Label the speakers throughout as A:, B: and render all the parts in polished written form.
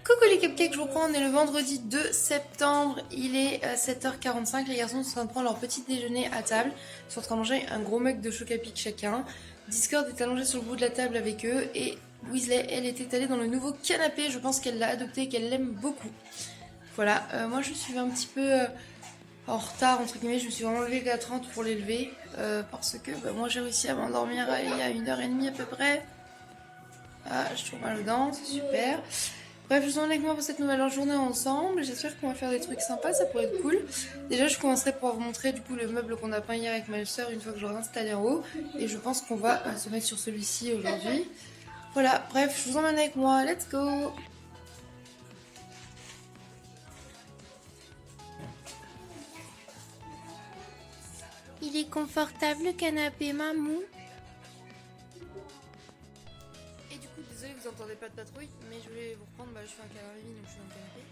A: Coucou les cupcakes, je vous reprends, on est le vendredi 2 septembre, il est 7h45, les garçons sont en train de prendre leur petit déjeuner à table, ils sont en train de manger un gros mug de Chocapic chacun. Discord est allongé sur le bout de la table avec eux et Weasley, elle est étalée dans le nouveau canapé, je pense qu'elle l'a adopté et qu'elle l'aime beaucoup. Voilà, moi je suis un petit peu en retard entre guillemets, je me suis vraiment levée à 30 pour l'élever parce que moi j'ai réussi à m'endormir il y a 1h30 à peu près. Ah, je trouve mal aux dents, c'est super. Bref, je suis avec moi pour cette nouvelle journée ensemble. J'espère qu'on va faire des trucs sympas, ça pourrait être cool. Déjà, je commencerai pour vous montrer du coup le meuble qu'on a peint hier avec ma soeur une fois que j'aurai installé en haut. Et je pense qu'on va se mettre sur celui-ci aujourd'hui. Voilà, bref, je vous emmène avec moi. Let's go! Il est confortable le canapé, mamou. Et du coup, désolé, vous entendez pas de patrouille, mais je voulais vous reprendre. Je fais un câlin Mimi, donc je suis dans le canapé.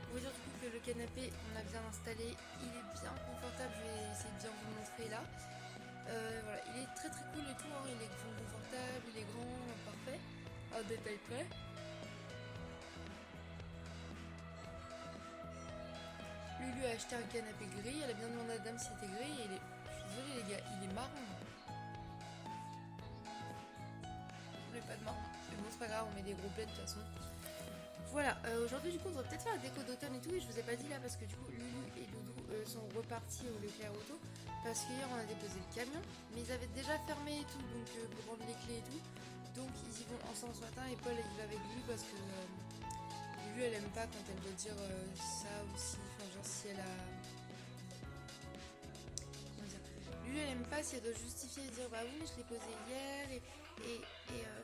A: Vous dire du coup que le canapé, on a bien installé, il est bien confortable. Je vais essayer de bien vous le montrer là. Voilà, il est très très cool et tout, hein. Il est confortable, il est grand, parfait. Un détail près. Lulu a acheté un canapé gris, elle a bien demandé à Dame si c'était gris et je suis désolée les gars, il est marron. Je voulais pas de marron, mais bon c'est pas grave, on met des gros plaids de toute façon. Voilà, aujourd'hui du coup on va peut-être faire la déco d'automne et tout, et je vous ai pas dit là parce que du coup Lulu et Doudou sont repartis au Leclerc Auto parce qu'hier on a déposé le camion, mais ils avaient déjà fermé et tout, donc pour rendre les clés et tout, donc ils y vont ensemble ce matin et Paul il va avec lui parce que Lulu elle aime pas quand elle doit dire ça aussi, enfin genre si elle a... Comment dire, Lulu elle aime pas si elle doit justifier et dire bah oui mais je l'ai posé hier et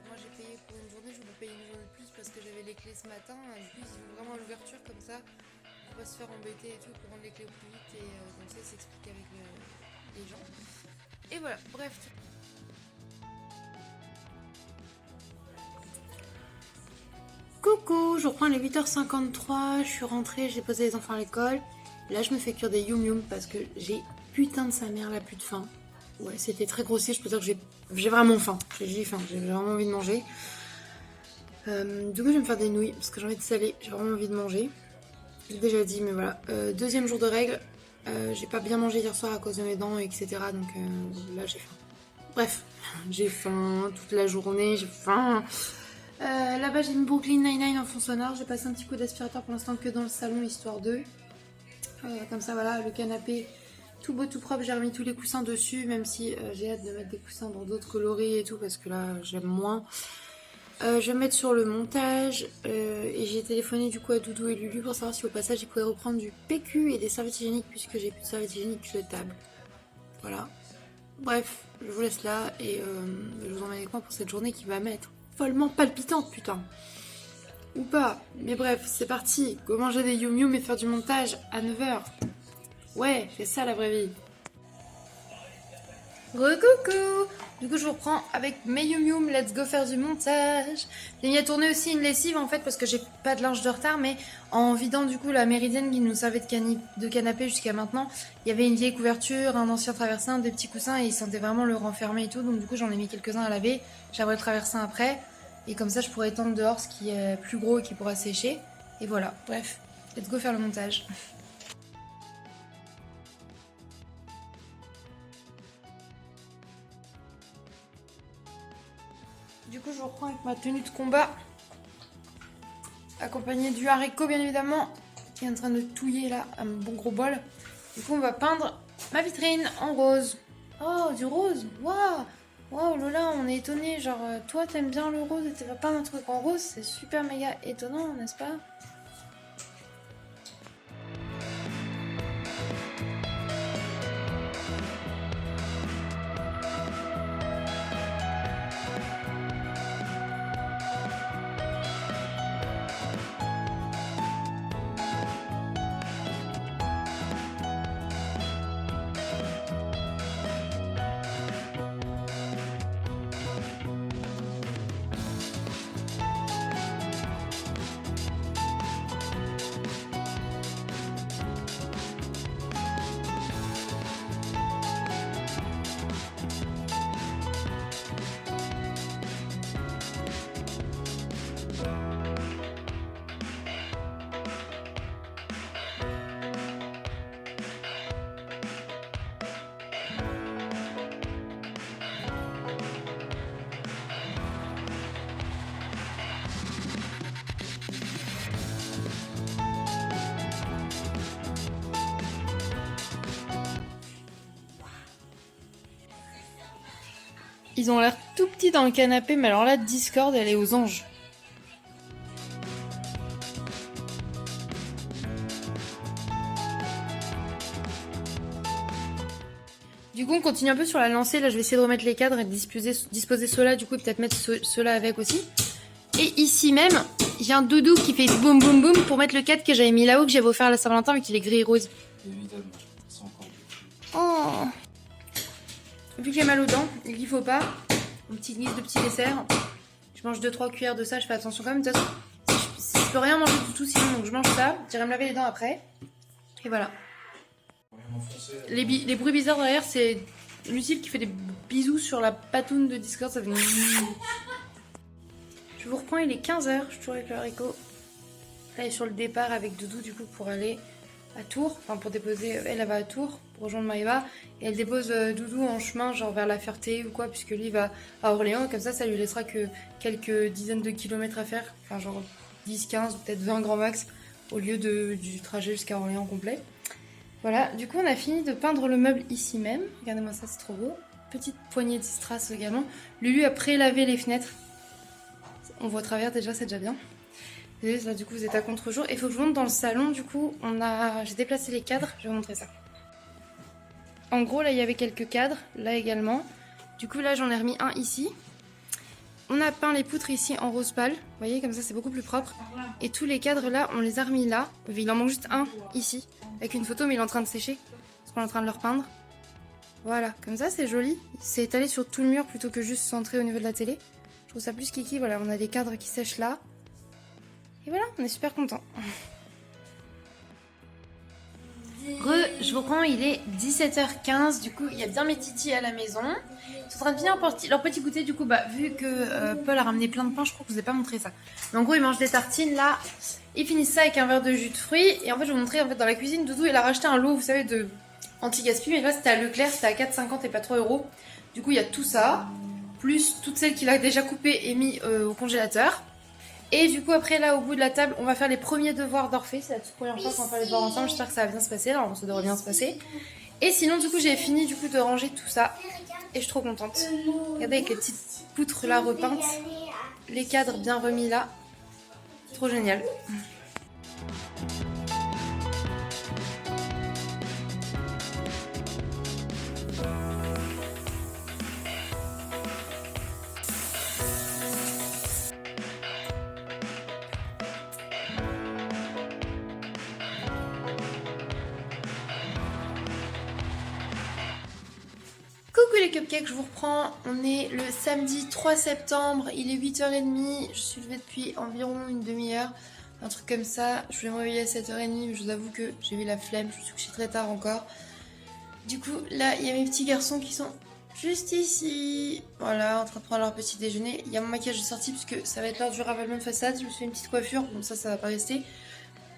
A: moi j'ai payé pour une journée, je voulais payer une journée de plus parce que j'avais les clés ce matin. Du coup, ils vont vraiment à l'ouverture comme ça pour pas se faire embêter et tout, pour rendre les clés au plus vite et comme ça, ils s'expliquent avec les gens. Et voilà, bref. Coucou, je reprends les 8h53, je suis rentrée, j'ai posé les enfants à l'école. Là, je me fais cuire des yum yum parce que j'ai putain de sa mère la plus de faim. Ouais, c'était très grossier, je peux dire que j'ai vraiment faim. J'ai faim, j'ai vraiment envie de manger. Du coup, je vais me faire des nouilles parce que j'ai envie de saler, j'ai vraiment envie de manger. J'ai déjà dit, mais voilà. Deuxième jour de règle, j'ai pas bien mangé hier soir à cause de mes dents, etc. Donc là, j'ai faim. Bref, j'ai faim toute la journée, j'ai faim. Là-bas, j'ai une Brooklyn Nine-Nine en fond sonore. J'ai passé un petit coup d'aspirateur pour l'instant que dans le salon, histoire de. Comme ça, voilà, le canapé tout beau, tout propre. J'ai remis tous les coussins dessus, même si j'ai hâte de mettre des coussins dans d'autres coloris et tout, parce que là, j'aime moins. Je vais me mettre sur le montage et j'ai téléphoné du coup à Doudou et Lulu pour savoir si au passage ils pouvaient reprendre du PQ et des serviettes hygiéniques puisque j'ai plus de serviettes hygiéniques jetables. Voilà. Bref, je vous laisse là et je vous emmène avec moi pour cette journée qui va m'être follement palpitante, putain. Ou pas. Mais bref, c'est parti. Go manger des yum yum et faire du montage à 9h. Ouais, c'est ça la vraie vie. Recoucou. Du coup je vous reprends avec mes yum yum, let's go faire du montage. J'ai mis à tourner aussi une lessive en fait parce que j'ai pas de linge de retard, mais en vidant du coup la méridienne qui nous servait de canapé jusqu'à maintenant, il y avait une vieille couverture, un ancien traversin, des petits coussins et ils sentaient vraiment le renfermer et tout, donc du coup j'en ai mis quelques-uns à laver, j'aurai le traversin après et comme ça je pourrais étendre dehors ce qui est plus gros et qui pourra sécher. Et voilà, bref, let's go faire le montage. Du coup, je reprends avec ma tenue de combat, accompagnée du haricot, bien évidemment, qui est en train de touiller là, un bon gros bol. Du coup, on va peindre ma vitrine en rose. Oh, du rose. Waouh. Waouh, Lola, on est étonnés. Genre, toi, t'aimes bien le rose et tu vas peindre un truc en rose. C'est super méga étonnant, n'est-ce pas? Ils ont l'air tout petits dans le canapé, mais alors là, Discord, elle est aux anges. Du coup, on continue un peu sur la lancée. Là, je vais essayer de remettre les cadres et de disposer ceux-là, du coup, et peut-être mettre ceux-là avec aussi. Et ici même, j'ai un doudou qui fait boum boum boum pour mettre le cadre que j'avais mis là-haut, que j'avais offert à la Saint-Valentin, mais qu'il est gris et rose.
B: Évidemment, c'est encore
A: Oh. Vu que j'ai mal aux dents et qu'il faut pas, une petite liste de petits desserts. Je mange 2-3 cuillères de ça, je fais attention quand même. De toute façon, je peux rien manger du tout sinon, donc je mange ça. J'irai me laver les dents après. Et voilà. Les bruits bizarres derrière, c'est Lucille qui fait des bisous sur la patoune de Discord. Ça fait... Je vous reprends, il est 15h, je suis toujours avec le haricot. Là, elle est sur le départ avec Doudou du coup pour aller à Tours. Enfin, pour déposer, elle va à Tours pour rejoindre Maëva. Et elle dépose Doudou en chemin, genre vers La Ferté ou quoi, puisque lui va à Orléans. Comme ça lui laissera que quelques dizaines de kilomètres à faire. Enfin, genre 10, 15 ou peut-être 20 grand max au lieu du trajet jusqu'à Orléans complet. Voilà, du coup on a fini de peindre le meuble ici même. Regardez-moi ça, c'est trop beau. Petite poignée de strass également. Lulu a pré-lavé les fenêtres. On voit à travers déjà, c'est déjà bien. Et là du coup vous êtes à contre-jour. Et il faut que je monte dans le salon, du coup j'ai déplacé les cadres, je vais vous montrer ça. En gros là il y avait quelques cadres, là également. Du coup là j'en ai remis un ici. On a peint les poutres ici en rose pâle, vous voyez comme ça c'est beaucoup plus propre. Et tous les cadres là on les a remis là. Il en manque juste un ici. Avec une photo mais il est en train de sécher. Parce qu'on est en train de le repeindre. Voilà, comme ça c'est joli. C'est étalé sur tout le mur plutôt que juste centré au niveau de la télé. Je trouve ça plus kiki, voilà, on a des cadres qui sèchent là. Et voilà, on est super contents. Je vous reprends, il est 17h15, du coup il y a bien mes titis à la maison. Ils sont en train de finir leur petit goûter, du coup vu que Paul a ramené plein de pain, je crois que je vous ai pas montré ça. Mais en gros ils mangent des tartines là, ils finissent ça avec un verre de jus de fruits. Et en fait je vais vous montrer, en fait dans la cuisine, Doudou il a racheté un lot, vous savez, de anti-gaspi, mais là c'était à Leclerc, c'était à 4,50 et pas 3 €. Du coup il y a tout ça, plus toutes celles qu'il a déjà coupées et mis au congélateur. Et du coup après là au bout de la table on va faire les premiers devoirs d'Orphée. C'est la toute première fois qu'on va faire les devoirs ensemble. J'espère que ça va bien se passer. Alors ça devrait bien se passer. Et sinon du coup j'ai fini du coup de ranger tout ça. Et je suis trop contente. Regardez avec les petites poutres là repeintes. Les cadres bien remis là. Trop génial. Coucou les cupcakes, je vous reprends. On est le samedi 3 septembre, il est 8h30. Je suis levée depuis environ une demi-heure, un truc comme ça. Je voulais me réveiller à 7h30, mais je vous avoue que j'ai eu la flemme, je me suis couchée très tard encore. Du coup, là, il y a mes petits garçons qui sont juste ici. Voilà, en train de prendre leur petit déjeuner. Il y a mon maquillage de sortie, puisque ça va être l'heure du ravalement de façade. Je me suis fait une petite coiffure, donc ça va pas rester.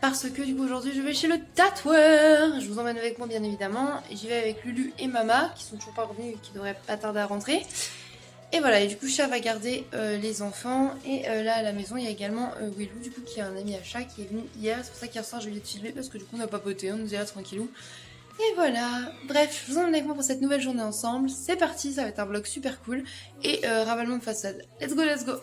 A: Parce que du coup aujourd'hui je vais chez le tatoueur. Je vous emmène avec moi bien évidemment. Et j'y vais avec Lulu et Mama qui sont toujours pas revenus et qui devraient pas tarder à rentrer. Et voilà, et du coup Chat va garder les enfants. Et là à la maison il y a également Willou du coup qui est un ami à Chat qui est venu hier. C'est pour ça qu'hier soir je lui ai filmé parce que du coup on a papoté, on nous est là tranquillou. Et voilà, bref, je vous emmène avec moi pour cette nouvelle journée ensemble. C'est parti, ça va être un vlog super cool. Et ravalement de façade. Let's go, let's go.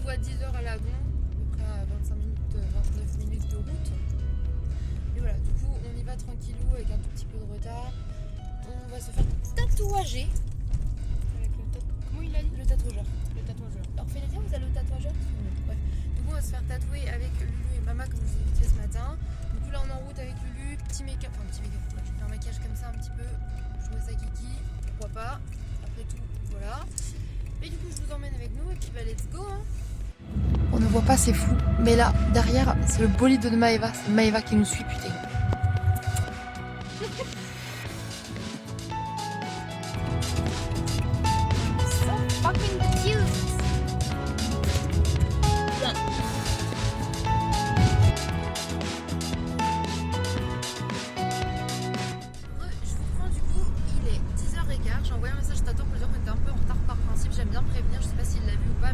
A: À 10h à Lagon, à peu près à 25 minutes, 29 minutes de route. Et voilà, du coup on y va tranquillou avec un tout petit peu de retard. On va se faire tatouager avec comment il a dit? Le tatouageur. Le tatouageur. Alors fais les dire, vous allez au tatouageur? Bref. Du coup on va se faire tatouer avec Lulu et Mama comme je vous ai dit ce matin. Du coup là on est en route avec Lulu, petit make-up, enfin petit make-up, je vais faire un maquillage comme ça un petit peu. Je trouve ça kiki, pourquoi pas. Après tout, voilà. Et du coup je vous emmène avec nous et puis let's go hein. On ne voit pas, c'est flou. Mais là, derrière, c'est le bolide de Maëva. C'est Maëva qui nous suit, putain. So fucking cute. Je vous prends du coup, il est 10h15. J'ai envoyé un message à Tato pour lui dire qu'on était un peu en retard par principe. J'aime bien prévenir, je sais pas s'il l'a vu ou pas,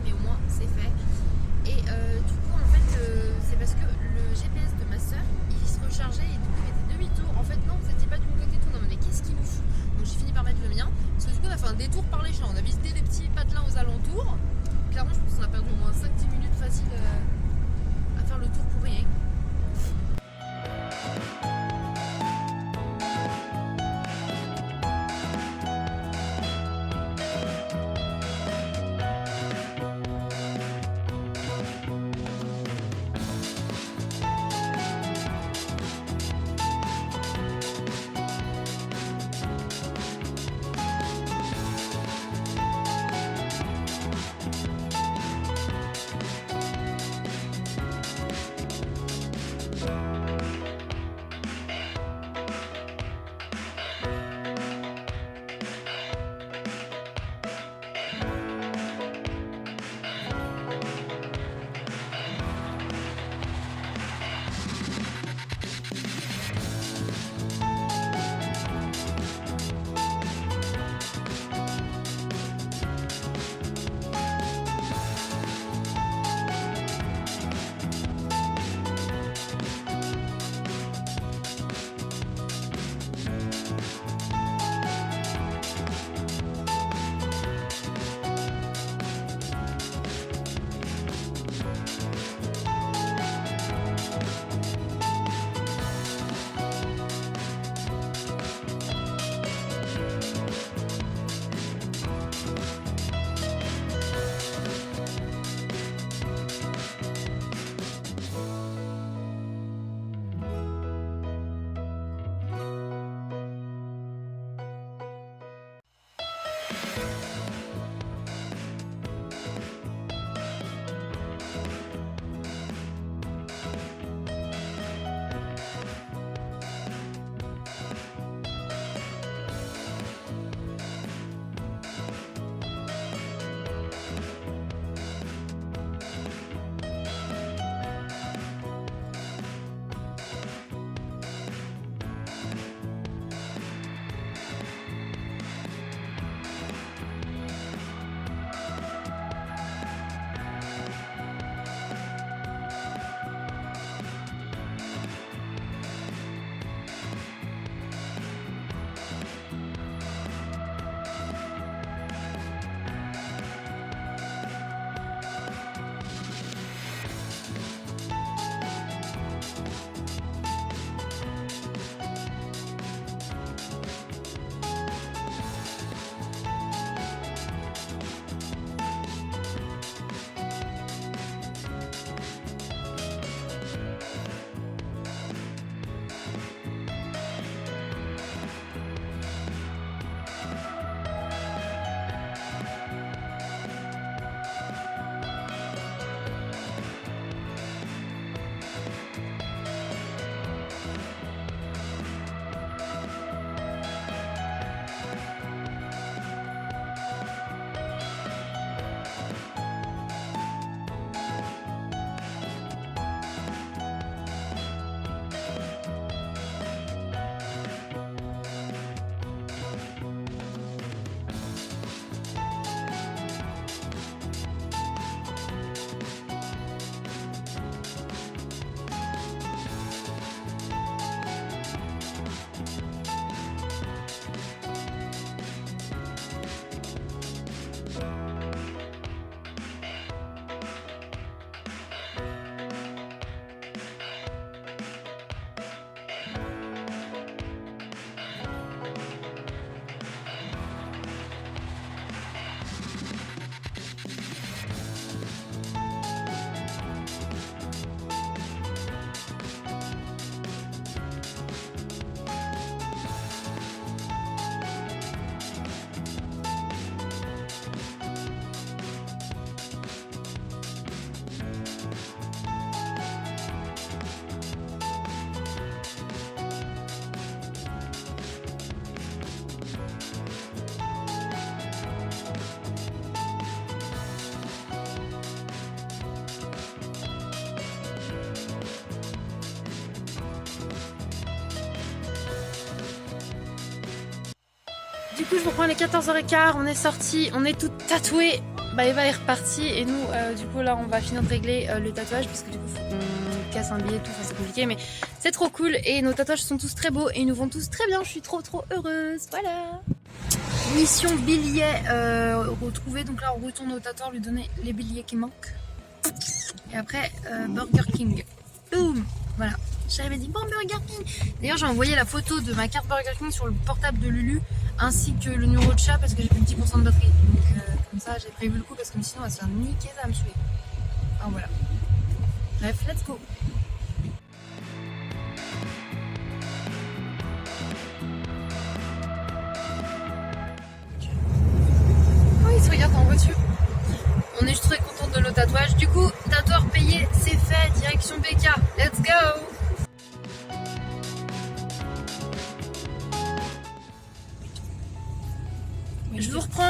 A: Du coup, je reprends les 14h15, on est sorti, on est toutes tatouées. Bah, Eva est repartie et nous, du coup, là, on va finir de régler le tatouage parce que du coup, faut qu'on casse un billet et tout, enfin, c'est compliqué, mais c'est trop cool et nos tatouages sont tous très beaux et ils nous vont tous très bien. Je suis trop heureuse, voilà. Mission billet retrouvée, donc là, on retourne au tatoueur lui donner les billets qui manquent. Et après, Burger King. Boum, voilà. J'avais dit bon Burger King. D'ailleurs j'ai envoyé la photo de ma carte Burger King sur le portable de Lulu ainsi que le numéro de chat parce que j'ai plus de 10% de batterie. Donc comme ça j'ai prévu le coup parce que sinon elle va se faire niquer, ça va me saouler. Enfin voilà. Bref, let's go. Oh il se regarde en voiture. On est juste très contente de nos tatouages. Du coup, tatoueur payé, c'est fait. Direction BK. Let's go. Je vous reprends.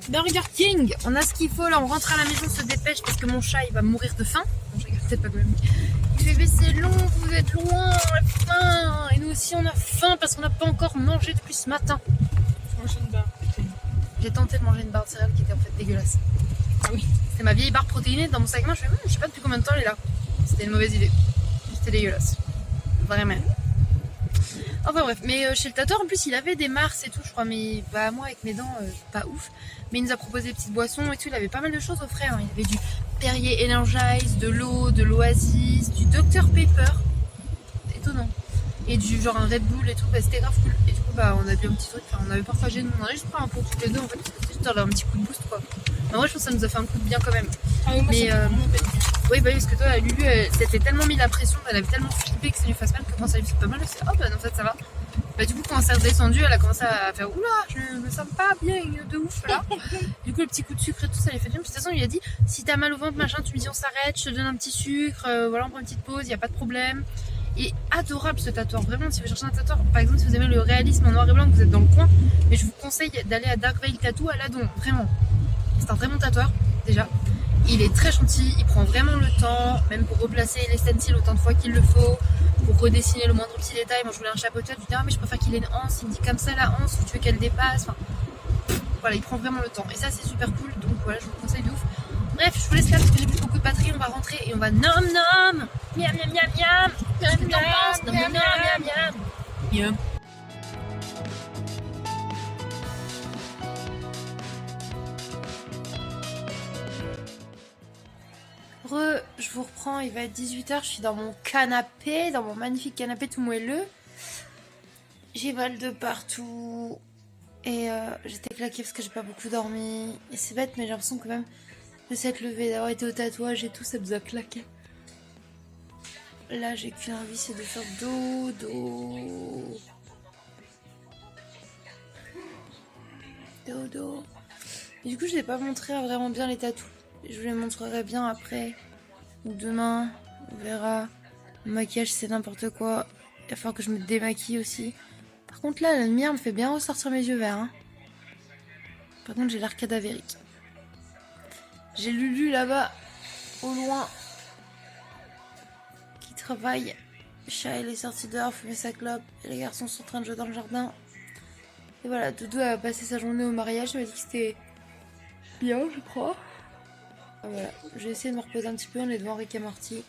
A: Burger King, on a ce qu'il faut là, on rentre à la maison, on se dépêche parce que mon chat il va mourir de faim. Non, je rigole, peut-être pas quand même. Il fait mais c'est long, vous êtes loin, on a faim. Et nous aussi on a faim parce qu'on n'a pas encore mangé depuis ce matin. J'ai tenté de manger une barre de céréales qui était en fait dégueulasse. Ah oui. C'était ma vieille barre protéinée dans mon sac main, je sais pas depuis combien de temps elle est là. C'était une mauvaise idée. C'était dégueulasse. Vraiment. Enfin bref, mais chez le tatoueur en plus il avait des mars et tout je crois, mais bah moi avec mes dents pas ouf. Mais il nous a proposé des petites boissons et tout, il avait pas mal de choses au frais, hein. Il avait du Perrier Energize, de l'eau, de l'Oasis, du Dr Pepper, étonnant. Et du genre un Red Bull et tout, bah c'était grave cool. Et du coup bah on a bu un petit truc, enfin on avait partagé, nous on en a juste pris un pot toutes les deux en fait, c'était juste un petit coup de boost quoi. Mais en vrai je pense que ça nous a fait un coup de bien quand même.
C: Ah oui, moi,
A: mais oui bah oui parce que toi Lulu elle s'était tellement mis la pression, elle avait tellement flippé que ça lui fasse mal que quand ça lui fait pas mal elle s'est dit oh bah en fait ça va. Bah du coup quand ça s'est redescendu elle a commencé à faire oula je me sens pas bien de ouf là. Du coup le petit coup de sucre et tout ça lui fait bien. Puis de toute façon il lui a dit si t'as mal au ventre machin tu me dis on s'arrête, je te donne un petit sucre, voilà on prend une petite pause, y a pas de problème. Et adorable ce tatoueur, vraiment si vous cherchez un tatoueur, par exemple si vous aimez le réalisme en noir et blanc que vous êtes dans le coin, mais je vous conseille d'aller à Dark Veil Tattoo à Ladon, vraiment. C'est un très bon tatoueur déjà. Il est très gentil, il prend vraiment le temps, même pour replacer les stencils autant de fois qu'il le faut, pour redessiner le moindre petit détail. Moi je voulais un chapeau de tête, je lui dis ah mais je préfère qu'il ait une anse, il me dit comme ça la anse, ou tu veux qu'elle dépasse, enfin voilà, il prend vraiment le temps. Et ça c'est super cool, donc voilà, je vous le conseille de ouf. Bref, je vous laisse là parce que j'ai plus beaucoup de batterie, on va rentrer et on va nom nom miam miam miam miam. Qu'est-ce que t'en penses? Nom nom miam miam miam. Je vous reprends, il va être 18h, je suis dans mon canapé, dans mon magnifique canapé tout moelleux. J'ai mal de partout et j'étais claquée parce que j'ai pas beaucoup dormi. Et c'est bête mais j'ai l'impression quand même de s'être levée, d'avoir été au tatouage et tout, ça nous a claqué. Là j'ai qu'une envie, c'est de faire dodo. Dodo. Et du coup je n'ai pas montré vraiment bien les tatous. Je vous les montrerai bien après. Ou demain, on verra. Le maquillage c'est n'importe quoi. Il va falloir que je me démaquille aussi. Par contre là, la lumière me fait bien ressortir mes yeux verts. Hein. Par contre j'ai l'air cadavérique. J'ai Lulu là-bas, au loin, qui travaille. Chat est sorti dehors, fumer sa clope. Et les garçons sont en train de jouer dans le jardin. Et voilà, Doudou a passé sa journée au mariage. Il m'a dit que c'était bien, je crois. Voilà, je vais essayer de me reposer un petit peu, on est devant Rick et Morty.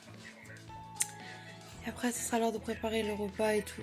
A: Et après, ce sera l'heure de préparer le repas et tout.